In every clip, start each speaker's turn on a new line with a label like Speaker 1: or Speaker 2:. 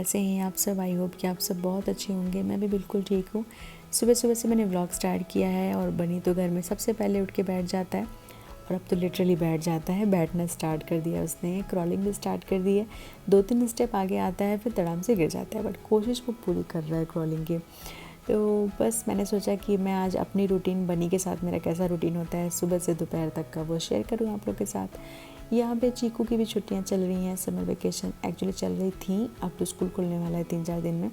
Speaker 1: कैसे हैं आप सब। आई होप कि आप सब बहुत अच्छे होंगे। मैं भी बिल्कुल ठीक हूँ। सुबह सुबह से मैंने व्लॉग स्टार्ट किया है और बनी तो घर में सबसे पहले उठ के बैठ जाता है और अब तो लिटरली बैठ जाता है। बैठना स्टार्ट कर दिया उसने, क्रॉलिंग भी स्टार्ट कर दी है। 2-3 स्टेप आगे आता है फिर तड़ाम से गिर जाता है, बट कोशिश वो पूरी कर रहा है क्रॉलिंग की। तो बस मैंने सोचा कि मैं आज अपनी रूटीन बनी के साथ, मेरा कैसा रूटीन होता है सुबह से दोपहर तक का, वो शेयर करूँ आप लोग के साथ। यहाँ पे चीकू की भी छुट्टियाँ चल रही हैं, समर वेकेशन एक्चुअली चल रही थी, अब तो स्कूल खुलने वाला है 3-4 दिन में।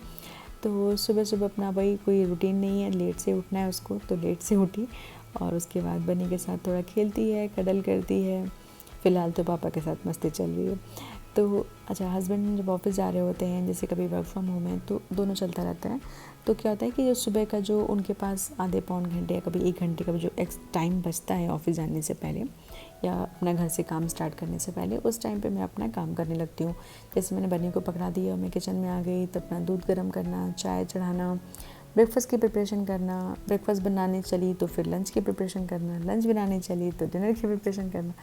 Speaker 1: तो सुबह सुबह अपना वही कोई रूटीन नहीं है, लेट से उठना है उसको, तो लेट से उठी और उसके बाद बनी के साथ थोड़ा खेलती है, कडल करती है। फ़िलहाल तो पापा के साथ मस्ती चल रही है। तो अच्छा, हस्बैंड जब ऑफिस जा रहे होते हैं, जैसे कभी वर्क फ्रॉम होम है तो दोनों चलता रहता है। तो क्या होता है कि जो सुबह का जो उनके पास आधे पौन घंटे या कभी 1 घंटे का जो टाइम बचता है ऑफिस जाने से पहले या अपना घर से काम स्टार्ट करने से पहले, उस टाइम पे मैं अपना काम करने लगती हूँ। जैसे मैंने बनी को पकड़ा दिया, मैं किचन में आ गई तो अपना दूध गर्म करना, चाय चढ़ाना, ब्रेकफास्ट की प्रिपरेशन करना, ब्रेकफास्ट बनाने चली तो फिर लंच की प्रिपरेशन करना, लंच बनाने चली तो डिनर की प्रिपरेशन करना।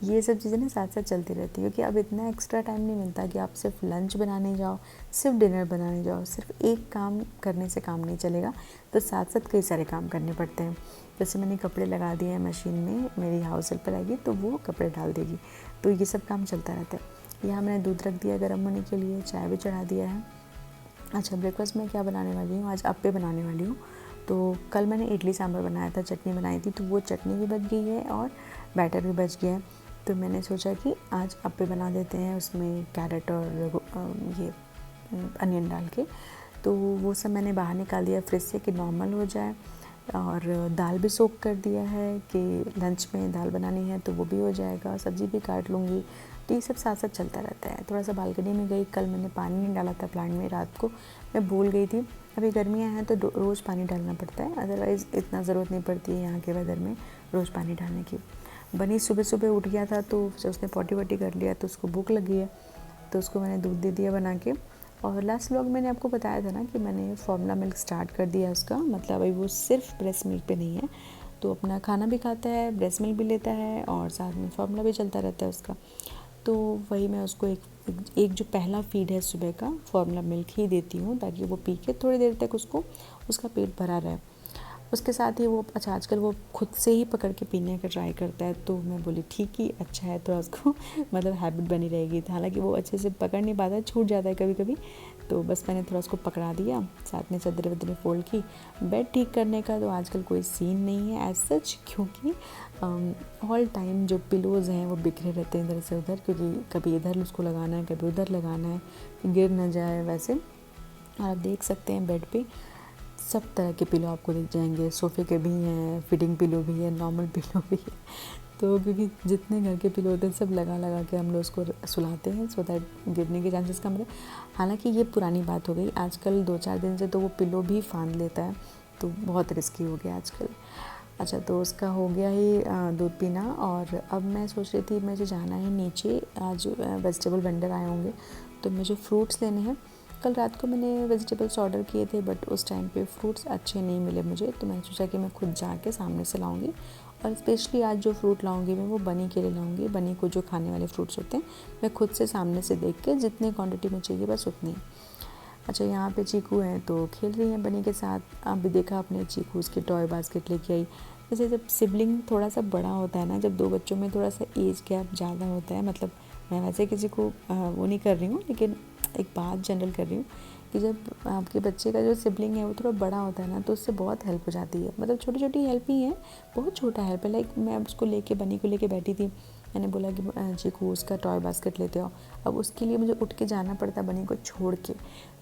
Speaker 1: ये सब चीज़ें ना साथ साथ चलती रहती है, क्योंकि अब इतना एक्स्ट्रा टाइम नहीं मिलता कि आप सिर्फ लंच बनाने जाओ, सिर्फ डिनर बनाने जाओ। सिर्फ एक काम करने से काम नहीं चलेगा, तो साथ साथ कई सारे काम करने पड़ते हैं। जैसे मैंने कपड़े लगा दिए हैं मशीन में, मेरी हाउस हेल्पर आएगी तो वो कपड़े डाल देगी, तो ये सब काम चलता रहता है। यहाँ मैंने दूध रख दिया गर्म होने के लिए, चाय भी चढ़ा दिया है। अच्छा, ब्रेकफास्ट में क्या बनाने वाली हूँ, आज अप्पे बनाने वाली हूँ। तो कल मैंने इडली सांभर बनाया था, चटनी बनाई थी, तो वो चटनी भी बच गई है और बैटर भी बच गया है। तो मैंने सोचा कि आज अप्पे बना देते हैं, उसमें कैरेट और ये अनियन डाल के। तो वो सब मैंने बाहर निकाल दिया फ्रिज से कि नॉर्मल हो जाए, और दाल भी सोक कर दिया है कि लंच में दाल बनानी है तो वो भी हो जाएगा, सब्ज़ी भी काट लूँगी। तो ये सब साथ साथ चलता रहता है। थोड़ा सा बालकनी में गई, कल मैंने पानी नहीं डाला था प्लांट में, रात को मैं भूल गई थी। अभी गर्मियाँ हैं तो रोज़ पानी डालना पड़ता है, अदरवाइज़ इतना ज़रूरत नहीं पड़ती है यहाँ के वेदर में रोज़ पानी डालने की। बनी सुबह सुबह उठ गया था तो जब उसने पॉटी वॉटी कर लिया तो उसको भूख लगी है, तो उसको मैंने दूध दे दिया बना के। और लास्ट व्लॉग मैंने आपको बताया था ना कि मैंने फॉर्मूला मिल्क स्टार्ट कर दिया उसका, मतलब अभी वो सिर्फ ब्रेस्ट मिल्क पे नहीं है, तो अपना खाना भी खाता है, ब्रेस्ट मिल्क भी लेता है और साथ में फॉर्मूला भी चलता रहता है उसका। तो वही मैं उसको एक जो पहला फीड है सुबह का, फॉर्मूला मिल्क ही देती हूँ, ताकि वो पी के थोड़ी देर तक उसका पेट भरा रहे। उसके साथ ही वो अच्छा, आजकल वो खुद से ही पकड़ के पीने का ट्राई करता है, तो मैं बोली ठीक ही, अच्छा है, थोड़ा उसको मतलब हैबिट बनी रहेगी। हालांकि वो अच्छे से पकड़ नहीं पाता है, छूट जाता है कभी कभी, तो बस मैंने थोड़ा उसको पकड़ा दिया, साथ में चादरें वदरें फोल्ड की। बेड ठीक करने का तो आजकल कोई सीन नहीं है एज सच, क्योंकि ऑल टाइम जो पिलोज़ हैं वो बिखरे रहते हैं इधर से उधर, क्योंकि कभी इधर उसको लगाना है, कभी उधर लगाना है, गिर ना जाए वैसे। और आप देख सकते हैं बेड पे सब तरह के पिलो आपको दिख जाएंगे, सोफ़े के भी हैं, फिटिंग पिलो भी है, नॉर्मल पिलो भी है। तो क्योंकि जितने घर के पिलो होते हैं सब लगा लगा के हम लोग उसको सुलाते हैं, सो दैट गिरने के चांसेस कम रहे। हालांकि ये पुरानी बात हो गई, आजकल 2-4 दिन से तो वो पिलो भी फांद लेता है, तो बहुत रिस्की हो गया आजकल। अच्छा, तो उसका हो गया ही दूध पीना, और अब मैं सोच रही थी मुझे जाना है नीचे, आज वेजिटेबल वेंडर आए होंगे तो मुझे फ्रूट्स लेने हैं। कल रात को मैंने वेजिटेबल्स ऑर्डर किए थे, बट उस टाइम पे फ्रूट्स अच्छे नहीं मिले मुझे, तो मैंने सोचा कि मैं खुद जाके सामने से लाऊंगी। और स्पेशली आज जो फ्रूट लाऊंगी मैं वो बनी के लिए लाऊंगी। बनी को जो खाने वाले फ्रूट्स होते हैं मैं खुद से सामने से देख के जितनी क्वांटिटी में चाहिए बस उतनी। अच्छा, यहाँ पे चीकू हैं तो खेल रही हैं बनी के साथ। आप भी देखा आपने, चीकू उसकी टॉय बास्केट लेके आई। जैसे जब सिबलिंग थोड़ा सा बड़ा होता है ना, जब 2 बच्चों में थोड़ा सा एज गैप ज़्यादा होता है, मतलब मैं वैसे किसी को वो नहीं कर रही हूँ, लेकिन एक बात जनरल कर रही हूँ कि जब आपके बच्चे का जो सिबलिंग है वो थोड़ा बड़ा होता है ना, तो उससे बहुत हेल्प हो जाती है। मतलब छोटी छोटी हेल्प ही है, बहुत छोटा हेल्प है। लाइक मैं उसको लेके बनी को लेके बैठी थी, मैंने बोला कि चीकू उसका टॉय बास्केट लेते आओ। अब उसके लिए मुझे उठ के जाना पड़ता है बनी को छोड़ के,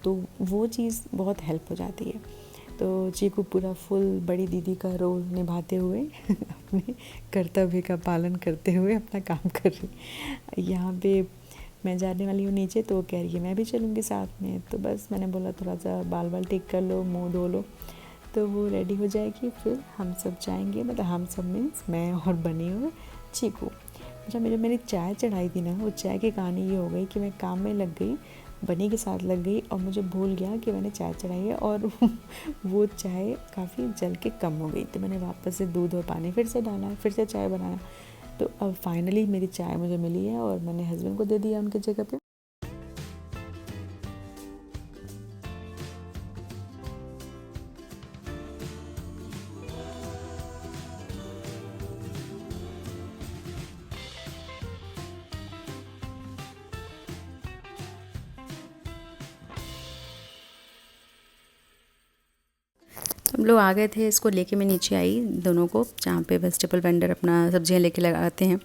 Speaker 1: तो वो चीज़ बहुत हेल्प हो जाती है। तो चीकू पूरा फुल बड़ी दीदी का रोल निभाते हुए अपने कर्तव्य का पालन करते हुए अपना काम कर रही। यहाँ पे मैं जाने वाली हूँ नीचे, तो वो कह रही है मैं भी चलूँगी साथ में। तो बस मैंने बोला थोड़ा सा बाल बाल ठीक कर लो, मुँह धो लो, तो वो रेडी हो जाएगी, फिर हम सब जाएंगे। मतलब हम सब मीन्स मैं और बनी और चीकू। अच्छा, मैंने चाय चढ़ाई थी ना, वो चाय की कहानी ये हो गई कि मैं काम में लग गई, बनी के साथ लग गई, और मुझे भूल गया कि मैंने चाय चढ़ाई है, और वो चाय काफ़ी जल के कम हो गई। तो मैंने वापस से दूध और पानी फिर से डाला, फिर से चाय बनाया। तो अब फाइनली मेरी चाय मुझे मिली है और मैंने हस्बैंड को दे दिया उनकी जगह पे। लोग आ गए थे, इसको लेके मैं नीचे आई दोनों को, जहाँ पे वेजिटेबल वेंडर अपना सब्जियाँ लेके लगाते हैं।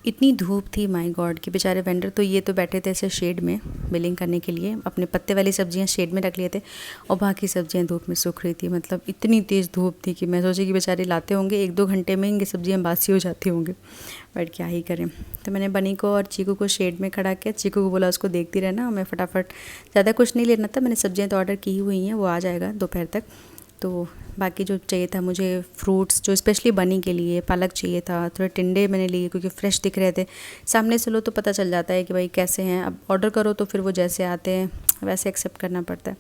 Speaker 1: इतनी धूप थी माय गॉड कि बेचारे वेंडर तो ये तो बैठे थे ऐसे शेड में बिलिंग करने के लिए, अपने पत्ते वाली सब्जियां शेड में रख लिए थे और बाकी सब्जियां धूप में सूख रही थी। मतलब इतनी तेज़ धूप थी कि मैं सोची कि बेचारे लाते होंगे 1-2 घंटे में इनकी सब्जियां बासी हो जाती होंगे, बट क्या ही करें। तो मैंने बनी को और चीकू को शेड में खड़ा किया। चीकू को बोला उसको देखती रहना, मैं फटाफट, ज़्यादा कुछ नहीं लेना था, मैंने सब्जियाँ तो ऑर्डर की हुई हैं, वो आ जाएगा दोपहर तक। तो बाकी जो चाहिए था मुझे फ्रूट्स, जो स्पेशली बनी के लिए पालक चाहिए था, थोड़े टिंडे मैंने लिए क्योंकि फ्रेश दिख रहे थे। सामने से लो तो पता चल जाता है कि भाई कैसे हैं, अब ऑर्डर करो तो फिर वो जैसे आते हैं वैसे एक्सेप्ट करना पड़ता है।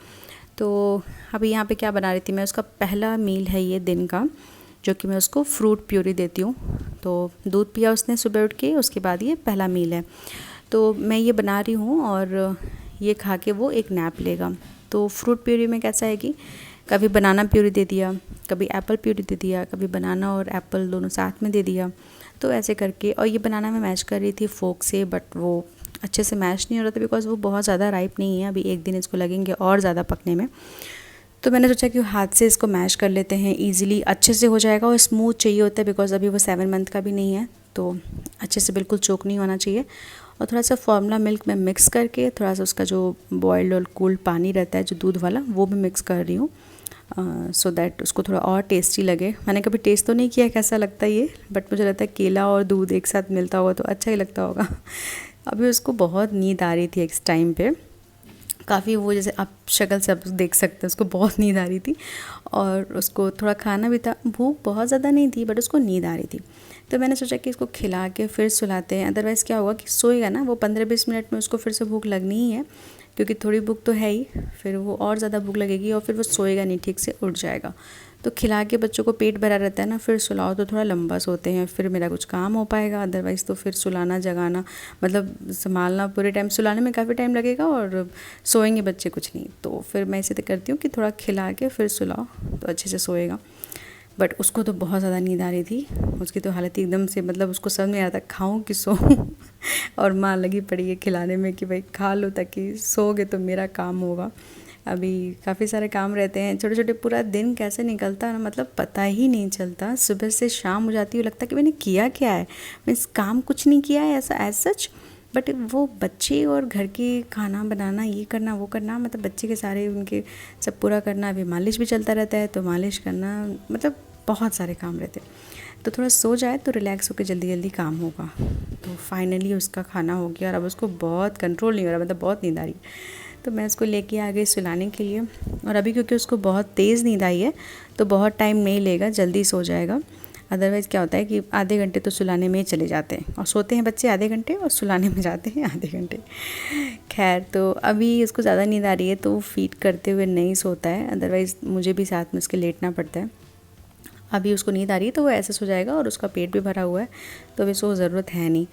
Speaker 1: तो अभी यहाँ पे क्या बना रही थी मैं, उसका पहला मील है ये दिन का, जो कि मैं उसको फ्रूट प्यूरी देती हूँ। तो दूध पिया उसने सुबह उठ के, उसके बाद ये पहला मील है। तो मैं ये बना रही हूँ और ये खा के वो एक नैप लेगा। तो फ्रूट प्यूरी में कैसा है कि कभी बनाना प्यूरी दे दिया, कभी एप्पल प्यूरी दे दिया, कभी बनाना और एप्पल दोनों साथ में दे दिया, तो ऐसे करके। और ये बनाना मैं मैश कर रही थी फोक से, बट वो अच्छे से मैश नहीं हो रहा था बिकॉज़ वो बहुत ज़्यादा राइप नहीं है, अभी 1 दिन इसको लगेंगे और ज़्यादा पकने में। तो मैंने सोचा कि हाथ से इसको मैश कर लेते हैं, ईज़िली अच्छे से हो जाएगा। और स्मूथ चाहिए होता है बिकॉज़ अभी वो 7 मंथ का भी नहीं है, तो अच्छे से बिल्कुल चोक नहीं होना चाहिए। और थोड़ा सा फार्मूला मिल्क में मिक्स करके, थोड़ा सा उसका जो बॉयल्ड और कूल्ड पानी रहता है जो दूध वाला, वो भी मिक्स कर रही हूँ सो दैट उसको थोड़ा और टेस्टी लगे। मैंने कभी टेस्ट तो नहीं किया कैसा लगता है ये, बट मुझे लगता है केला और दूध एक साथ मिलता होगा तो अच्छा ही लगता होगा। अभी उसको बहुत नींद आ रही थी इस टाइम पे, काफ़ी, वो जैसे आप शक्ल से आप देख सकते हैं उसको बहुत नींद आ रही थी। और उसको थोड़ा खाना भी था, भूख बहुत ज़्यादा नहीं थी बट उसको नींद आ रही थी। तो मैंने सोचा कि इसको खिला के फिर सुलाते हैं, अदरवाइज़ क्या होगा कि सोएगा ना वो 15-20 मिनट में उसको फिर से भूख लगनी ही है, क्योंकि थोड़ी भूख तो है ही, फिर वो और ज़्यादा भूख लगेगी और फिर वो सोएगा नहीं ठीक से, उठ जाएगा। तो खिला के बच्चों को पेट भरा रहता है ना, फिर सुलाओ तो थोड़ा लंबा सोते हैं, फिर मेरा कुछ काम हो पाएगा। अदरवाइज़ तो फिर सुलाना जगाना मतलब संभालना पूरे टाइम, सुलाने में काफ़ी टाइम लगेगा और सोएंगे बच्चे कुछ नहीं। तो फिर मैं इसे तो करती हूँ कि थोड़ा खिला के फिर सुलाओ तो अच्छे से सोएगा। बट उसको तो बहुत ज़्यादा नींद आ रही थी, उसकी तो हालत एकदम से, मतलब उसको समझ नहीं आता खाऊं कि सोऊं। और माँ लगी पड़ी है खिलाने में कि भाई खा लो ताकि सोओगे तो मेरा काम होगा। अभी काफ़ी सारे काम रहते हैं छोटे छोटे, पूरा दिन कैसे निकलता है ना, मतलब पता ही नहीं चलता। सुबह से शाम हो जाती है, लगता है कि मैंने किया क्या है, मैं काम कुछ नहीं किया है ऐसा एज सच, बट वो बच्चे और घर की खाना बनाना, ये करना वो करना, मतलब बच्चे के सारे उनके सब पूरा करना। अभी मालिश भी चलता रहता है तो मालिश करना, मतलब बहुत सारे काम रहते हैं। तो थोड़ा सो जाए तो रिलैक्स होकर जल्दी जल्दी काम होगा। तो फाइनली उसका खाना हो गया और अब उसको बहुत कंट्रोल नहीं हो रहा, मतलब बहुत नींद आ रही है। तो मैं उसको लेके आ गई सुलाने के लिए। और अभी क्योंकि उसको बहुत तेज़ नींद आई है तो बहुत टाइम नहीं लेगा, जल्दी सो जाएगा। अदरवाइज़ क्या होता है कि आधे घंटे तो सुलाने में ही चले जाते हैं, और सोते हैं बच्चे आधे घंटे और सुलाने में जाते हैं आधे घंटे। खैर, तो अभी उसको ज़्यादा नींद आ रही है तो वो फीड करते हुए नहीं सोता है, अदरवाइज़ मुझे भी साथ में उसके लेटना पड़ता है। अभी उसको नींद आ रही है तो वो ऐसे सो जाएगा और उसका पेट भी भरा हुआ है तो अभी सो ज़रूरत है नहीं।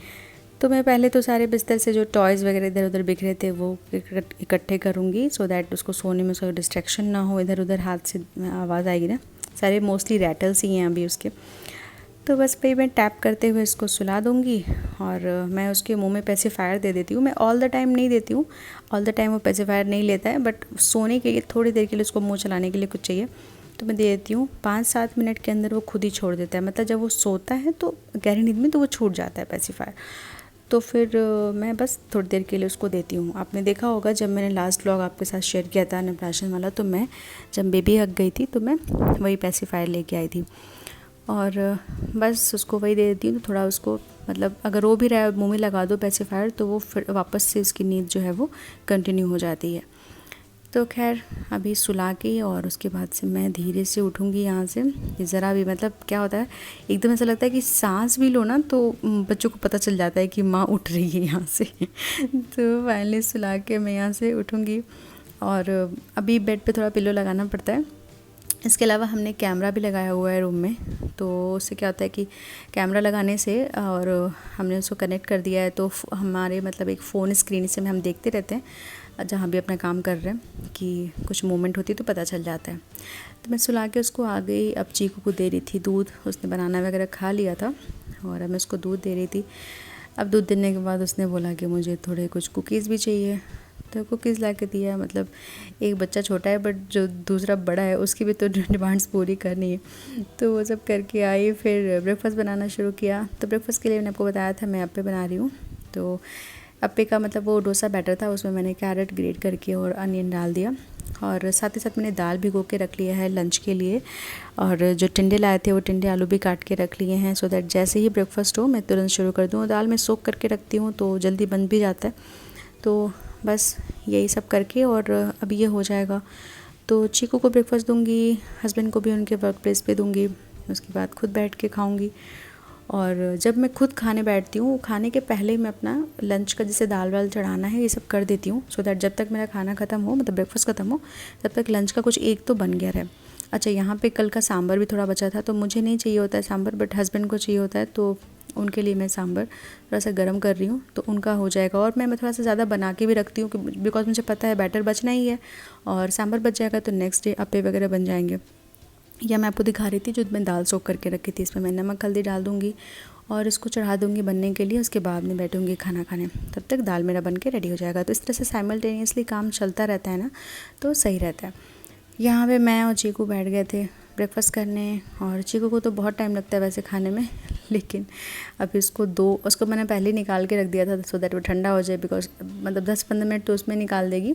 Speaker 1: तो मैं पहले तो सारे बिस्तर से जो टॉयज़ वगैरह इधर उधर बिखरे थे वो इकट्ठे करूँगी, सो दैट उसको सोने में उसका डिस्ट्रैक्शन ना हो, इधर उधर हाथ से आवाज़ आएगी ना। सारे मोस्टली रैटल्स ही हैं अभी उसके। तो बस भाई मैं टैप करते हुए इसको सुला दूँगी। और मैं उसके मुंह में पेसिफायर दे देती हूँ। मैं ऑल द टाइम नहीं देती हूँ, ऑल द टाइम वो पेसिफायर नहीं लेता है, बट सोने के लिए थोड़ी देर के लिए उसको मुँह चलाने के लिए कुछ चाहिए तो मैं दे देती हूँ। 5-7 मिनट के अंदर वो खुद ही छोड़ देता है, मतलब जब वो सोता है तो गहरी नींद में तो वो छूट जाता है पेसिफायर। तो फिर मैं बस थोड़ी देर के लिए उसको देती हूँ। आपने देखा होगा जब मैंने लास्ट व्लॉग आपके साथ शेयर किया था अन्नप्राशन वाला, तो मैं जब बेबी हक गई थी तो मैं वही पेसिफायर लेके आई थी और बस उसको वही दे देती हूँ। तो थोड़ा उसको, मतलब अगर वो भी रहा मुँह में लगा दो पेसिफायर तो वो फिर वापस से उसकी नींद जो है वो कंटिन्यू हो जाती है। तो खैर अभी सुला के और उसके बाद से मैं धीरे से उठूँगी यहाँ से। ज़रा भी, मतलब क्या होता है एकदम ऐसा लगता है कि सांस भी लो ना तो बच्चों को पता चल जाता है कि माँ उठ रही है यहाँ से। तो फाइनली सुला के मैं यहाँ से उठूँगी और अभी बेड पे थोड़ा पिलो लगाना पड़ता है। इसके अलावा हमने कैमरा भी लगाया हुआ है रूम में, तो उससे क्या होता है कि कैमरा लगाने से और हमने उसको कनेक्ट कर दिया है तो हमारे मतलब एक फ़ोन स्क्रीन से हम देखते रहते हैं जहाँ भी अपना काम कर रहे हैं कि कुछ मूवमेंट होती तो पता चल जाता है। तो मैं सुला के उसको आ गई। अब चीकू को दे रही थी दूध, उसने बनाना वगैरह खा लिया था और अब मैं उसको दूध दे रही थी। अब दूध देने के बाद उसने बोला कि मुझे थोड़े कुछ कुकीज़ भी चाहिए, तो कुकीज़ ला के दिया। मतलब एक बच्चा छोटा है बट जो दूसरा बड़ा है उसकी भी तो डिमांड्स पूरी करनी है। तो वो सब करके आई, फिर ब्रेकफास्ट बनाना शुरू किया। तो ब्रेकफास्ट के लिए मैंने आपको बताया था मैं अप्पे बना रही हूँ। तो अप्पे का मतलब वो डोसा बैटर था, उसमें मैंने कैरेट ग्रेट करके और अनियन डाल दिया, और साथ ही साथ मैंने दाल भिगो के रख लिया है लंच के लिए। और जो टिंडे लाए थे वो टिंडे आलू भी काट के रख लिए हैं, सो दैट जैसे ही ब्रेकफास्ट हो मैं तुरंत शुरू कर दूँ। दाल में सोक करके रखती हूँ तो जल्दी बन भी जाता है। तो बस यही सब करके और अब ये हो जाएगा तो चीकू को ब्रेकफास्ट दूँगी, हस्बैंड को भी उनके वर्क प्लेस पे दूँगी, उसके बाद खुद बैठ के खाऊँगी। और जब मैं खुद खाने बैठती हूँ, खाने के पहले मैं अपना लंच का जैसे दाल वाल चढ़ाना है ये सब कर देती हूँ, सो दैट जब तक मेरा खाना ख़त्म हो, मतलब ब्रेकफास्ट ख़त्म हो, तब तक लंच का कुछ एक तो बन गया रहे। अच्छा, यहाँ पे कल का सांभर भी थोड़ा बचा था, तो मुझे नहीं चाहिए होता है सांभर, बट हस्बैंड को चाहिए होता है, तो उनके लिए मैं सांभर थोड़ा सा गर्म कर रही हूँ, तो उनका हो जाएगा। और मैं थोड़ा सा ज़्यादा बना के भी रखती हूँ बिकॉज मुझे पता है बैटर बचना ही है, और सांभर बच जाएगा तो नेक्स्ट डे अप्पे वगैरह बन जाएंगे। या मैं आपको दिखा रही थी जो मैं दाल सोख करके रखी थी, इसमें मैं नमक हल्दी डाल दूँगी और इसको चढ़ा दूँगी बनने के लिए। उसके बाद में बैठूँगी खाना खाने, तब तक दाल मेरा बन के रेडी हो जाएगा। तो इस तरह से साइमल्टेनियसली काम चलता रहता है ना, तो सही रहता है। यहाँ पे मैं और चीकू बैठ गए थे ब्रेकफास्ट करने, और चीकू को तो बहुत टाइम लगता है वैसे खाने में, लेकिन अभी उसको मैंने पहले ही निकाल के रख दिया था सो दैट वो ठंडा हो जाए, बिकॉज मतलब 10-15 मिनट तो उसमें निकाल देगी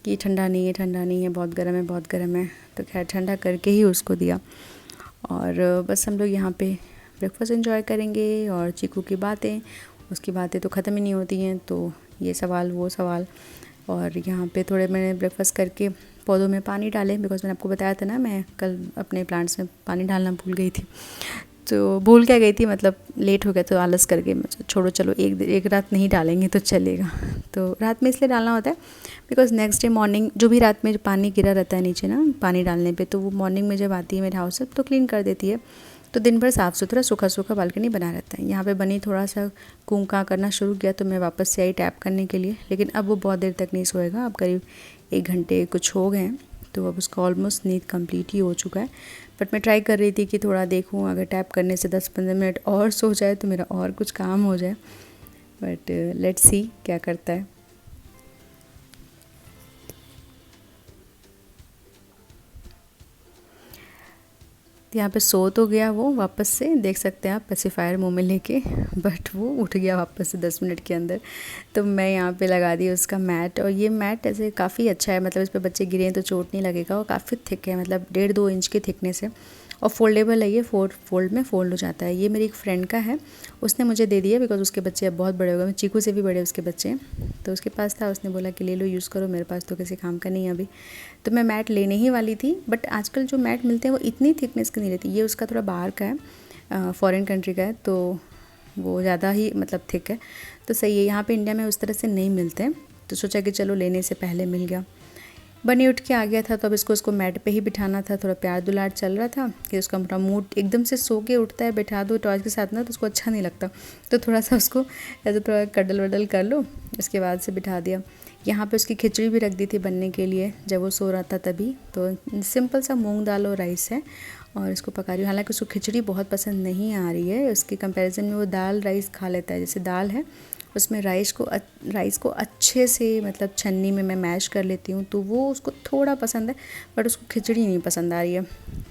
Speaker 1: कि ठंडा नहीं है, ठंडा नहीं है, बहुत गर्म है, बहुत गर्म है। तो खैर ठंडा करके ही उसको दिया, और बस हम लोग यहाँ पे ब्रेकफास्ट एंजॉय करेंगे। और चीकू की बातें, उसकी बातें तो ख़त्म ही नहीं होती हैं, तो ये सवाल वो सवाल। और यहाँ पे थोड़े मैंने ब्रेकफास्ट करके पौधों में पानी डाले, बिकॉज मैंने आपको बताया था ना मैं कल अपने प्लांट्स में पानी डालना भूल गई थी। तो भूल क्या गई थी, मतलब लेट हो गया तो आलस करके छोड़ो चलो एक रात नहीं डालेंगे तो चलेगा। तो रात में इसलिए डालना होता है बिकॉज नेक्स्ट डे मॉर्निंग जो भी रात में जो पानी गिरा रहता है नीचे ना पानी डालने पे, तो वो मॉर्निंग में जब आती है मेरे हाउस से तो क्लीन कर देती है, तो दिन भर साफ़ सुथरा सूखा सूखा बालकनी बना रहता है। यहाँ पे बनी थोड़ा सा कूँ-काँ करना शुरू किया, तो मैं वापस से आई टैप करने के लिए, लेकिन अब वो बहुत देर तक नहीं सोएगा। अब करीब 1 घंटे कुछ हो गए हैं, तो अब उसका ऑलमोस्ट नींद कंप्लीट ही हो चुका है। बट मैं ट्राई कर रही थी कि थोड़ा देखूँ अगर टैप करने से 10-15 मिनट और सो जाए तो मेरा और कुछ काम हो जाए, बट लेट्स सी क्या करता है। यहाँ पे सो तो गया वो वापस से, देख सकते हैं आप पेसिफायर मुंह में लेके, बट वो उठ गया वापस से 10 मिनट के अंदर। तो मैं यहाँ पे लगा दी उसका मैट, और ये मैट ऐसे काफ़ी अच्छा है, मतलब इस पर बच्चे गिरे तो चोट नहीं लगेगा, और काफ़ी थिक है, मतलब 1.5-2 इंच की थिकनेस है, और फोल्डेबल है, ये फोल्ड में फोल्ड हो जाता है। ये मेरी एक फ्रेंड का है, उसने मुझे दे दिया बिकॉज उसके बच्चे अब बहुत बड़े हो गए, चीकू से भी बड़े उसके बच्चे हैं, तो उसके पास था, उसने बोला कि ले लो यूज़ करो, मेरे पास तो किसी काम का नहीं है अभी। तो मैं मैट लेने ही वाली थी, बट आजकल जो मैट मिलते हैं वो इतनी थिकनेस की नहीं रहती। ये उसका थोड़ा बाहर का है, फॉरेन कंट्री का है, तो वो ज़्यादा ही मतलब थिक है, तो सही है। यहाँ पे इंडिया में उस तरह से नहीं मिलते हैं, तो सोचा कि चलो लेने से पहले मिल गया। बनी उठ के आ गया था, तो अब इसको मैट पे ही बिठाना था। थोड़ा प्यार दुलार चल रहा था कि उसका पूरा मूड एकदम से सो के उठता है, बैठा दो टॉयज के साथ ना तो उसको अच्छा नहीं लगता, तो थोड़ा सा उसको ऐसे थोड़ा कडल वडल कर लो, उसके बाद से बिठा दिया। यहाँ पे उसकी खिचड़ी भी रख दी थी बनने के लिए जब वो सो रहा था तभी। तो सिंपल सा मूंग दाल और राइस है, और इसको पका रही हूँ। हालांकि उसको खिचड़ी बहुत पसंद नहीं आ रही है, उसके कंपैरिजन में वो दाल राइस खा लेता है। जैसे दाल है उसमें राइस को अच्छे से मतलब छन्नी में मैं मैश कर लेती हूँ, तो वो उसको थोड़ा पसंद है, बट उसको खिचड़ी नहीं पसंद आ रही है।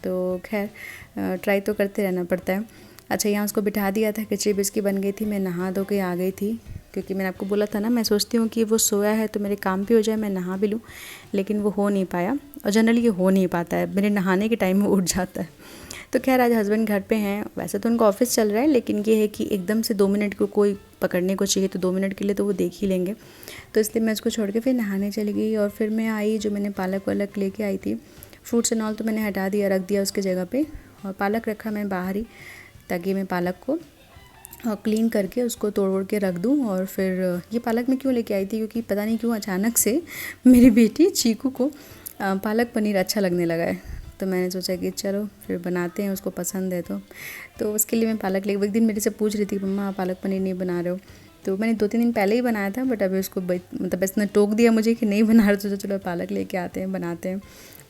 Speaker 1: तो खैर ट्राई तो करते रहना पड़ता है। अच्छा, यहाँ उसको बिठा दिया था, खिचड़ी भी उसकी बन गई थी, मैं नहा धो के आ गई थी, क्योंकि मैंने आपको बोला था ना मैं सोचती हूँ कि वो सोया है तो मेरे काम भी हो जाए, मैं नहा भी लूँ, लेकिन वो हो नहीं पाया, और जनरली ये हो नहीं पाता है, मेरे नहाने के टाइम में उठ जाता है। तो खैर आज हस्बैंड घर पे हैं, वैसे तो उनका ऑफिस चल रहा है, लेकिन ये है कि एकदम से 2 मिनट को कोई पकड़ने को चाहिए तो 2 मिनट के लिए तो वो देख ही लेंगे, तो इसलिए मैं उसको छोड़ के फिर नहाने चली गई। और फिर मैं आई, जो मैंने पालक वालक लेके आई थी, फ्रूट्स एंड ऑल तो मैंने हटा दिया, रख दिया उसके जगह पे, और पालक रखा मैं बाहर ही, ताकि मैं पालक को क्लीन करके उसको तोड़ के रख दूँ। और फिर ये पालक मैं क्यों लेके आई थी, क्योंकि पता नहीं क्यों अचानक से मेरी बेटी चीकू को पालक पनीर अच्छा लगने लगा है, तो मैंने सोचा कि चलो फिर बनाते हैं, उसको पसंद है तो उसके लिए मैं पालक एक दिन मेरे से पूछ रही थी, मम्मा पालक पनीर नहीं बना रहे हो, तो मैंने 2-3 दिन पहले ही बनाया था, बट अभी उसको मतलब इसने टोक दिया मुझे कि नहीं बना रहे, तो चलो पालक लेके आते हैं बनाते हैं।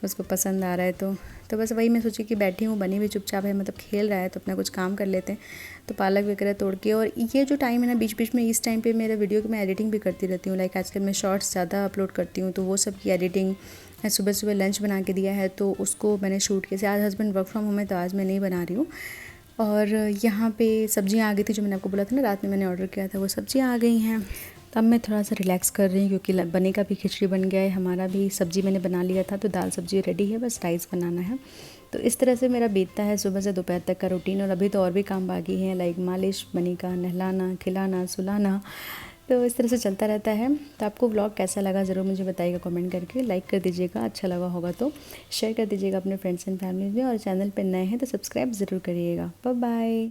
Speaker 1: उसको पसंद आ रहा है। तो बस वही मैं सोची कि बैठी हूँ, बनी हुई चुपचाप है, मतलब खेल रहा है तो अपना कुछ काम कर लेते हैं। तो पालक वगैरह तोड़ के, और ये जो टाइम है ना बीच बीच में, इस टाइम पे मेरा वीडियो की मैं एडिटिंग भी करती रहती हूँ। लाइक आजकल मैं शॉर्ट्स ज़्यादा अपलोड करती हूँ, तो वो सब की एडिटिंग। सुबह सुबह लंच बना के दिया है तो उसको मैंने शूट किया। आज हस्बैंड वर्क फ्रॉम होम है तो आज मैं नहीं बना रही हूँ। और यहाँ पे सब्जियाँ आ गई थी, जो मैंने आपको बोला था ना रात में मैंने ऑर्डर किया था, वो सब्जियाँ आ गई हैं। तो अब मैं थोड़ा सा रिलैक्स कर रही हूँ क्योंकि बने का भी खिचड़ी बन गया है, हमारा भी सब्जी मैंने बना लिया था, तो दाल सब्जी रेडी है, बस राइस बनाना है। तो इस तरह से मेरा बीतता है सुबह से दोपहर तक का रूटीन। और अभी तो और भी काम बाकी हैं, लाइक मालिश, बनी का नहलाना, खिलाना, सुलाना, तो इस तरह से चलता रहता है। तो आपको व्लॉग कैसा लगा ज़रूर मुझे बताइएगा कमेंट करके, लाइक कर दीजिएगा, अच्छा लगा होगा तो शेयर कर दीजिएगा अपने फ्रेंड्स एंड फैमिली में, और चैनल पर नए हैं तो सब्सक्राइब ज़रूर करिएगा। Bye bye.